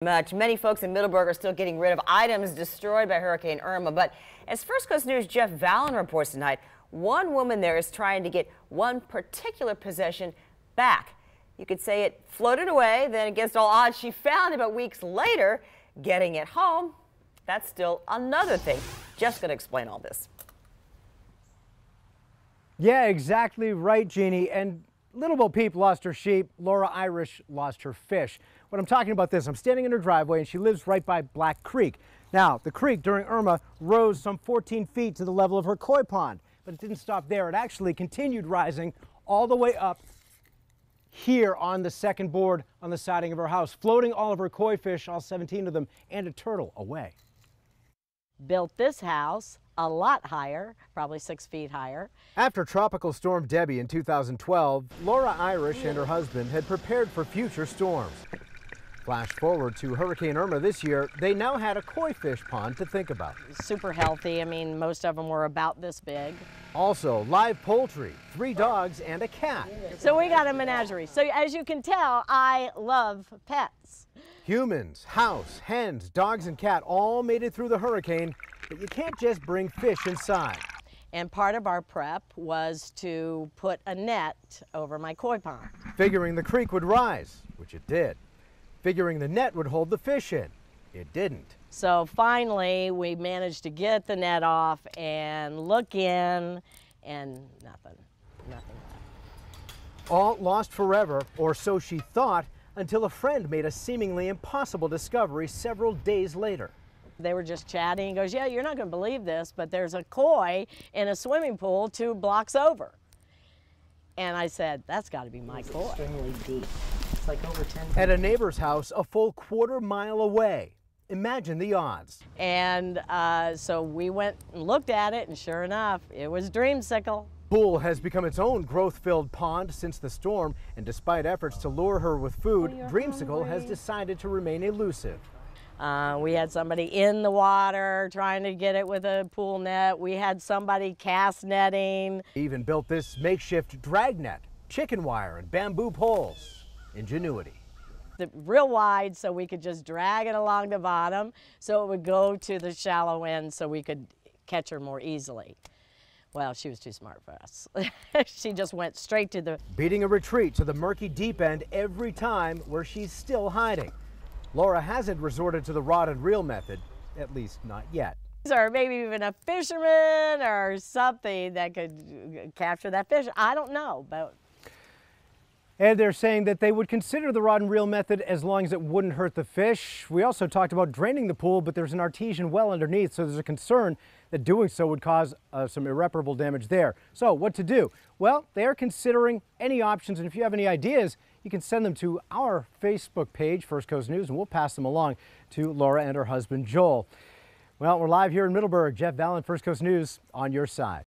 Many folks in Middleburg are still getting rid of items destroyed by Hurricane Irma. But as First Coast News' Jeff Valin reports tonight, one woman there is trying to get one particular possession back. You could say it floated away, then against all odds, she found it, but weeks later, getting it home, that's still another thing. Jeff's going to explain all this. Yeah, exactly right, Jeannie. And Little Bo Peep lost her sheep. Laura Irish lost her fish. When I'm talking about this, I'm standing in her driveway and she lives right by Black Creek. Now, the creek during Irma rose some 14 feet to the level of her koi pond, but it didn't stop there. It actually continued rising all the way up here on the second board on the siding of her house, floating all of her koi fish, all 17 of them, and a turtle away. Built this house a lot higher, probably 6 feet higher. After Tropical Storm Debbie in 2012, Laura Irish and her husband had prepared for future storms. Flash forward to Hurricane Irma this year, they now had a koi fish pond to think about. Super healthy. I mean, most of them were about this big. Also, live poultry, 3 dogs and a cat. So we got a menagerie. So as you can tell, I love pets. Humans, house, hens, dogs, and cat all made it through the hurricane, but you can't just bring fish inside. And part of our prep was to put a net over my koi pond. Figuring the creek would rise, which it did. Figuring the net would hold the fish in. It didn't. So finally, we managed to get the net off and look in, and nothing left. All lost forever, or so she thought, until a friend made a seemingly impossible discovery several days later. They were just chatting. He goes, yeah, you're not going to believe this, but there's a koi in a swimming pool 2 blocks over. And I said, that's got to be my koi. Extremely deep. It's like over 10 feet. At a neighbor's house a full quarter mile away. Imagine the odds. And so we went and looked at it, and sure enough, it was dreamsicle. Pool has become its own growth-filled pond since the storm, and despite efforts to lure her with food, Dreamsicle has decided to remain elusive. We had somebody in the water trying to get it with a pool net. We had somebody cast netting. Even built this makeshift drag net, chicken wire, and bamboo poles. Ingenuity. Real wide so we could just drag it along the bottom so it would go to the shallow end so we could catch her more easily. Well, she was too smart for us. She just went straight to the... Beating a retreat to the murky deep end every time, where she's still hiding. Laura hasn't resorted to the rod and reel method, at least not yet. Or maybe even a fisherman or something that could capture that fish. I don't know, but... And they're saying that they would consider the rod and reel method as long as it wouldn't hurt the fish. We also talked about draining the pool, but there's an artesian well underneath, so there's a concern that doing so would cause some irreparable damage there. So what to do? Well, they are considering any options, and if you have any ideas, you can send them to our Facebook page, First Coast News, and we'll pass them along to Laura and her husband, Joel. Well, we're live here in Middleburg. Jeff Valin, First Coast News, on your side.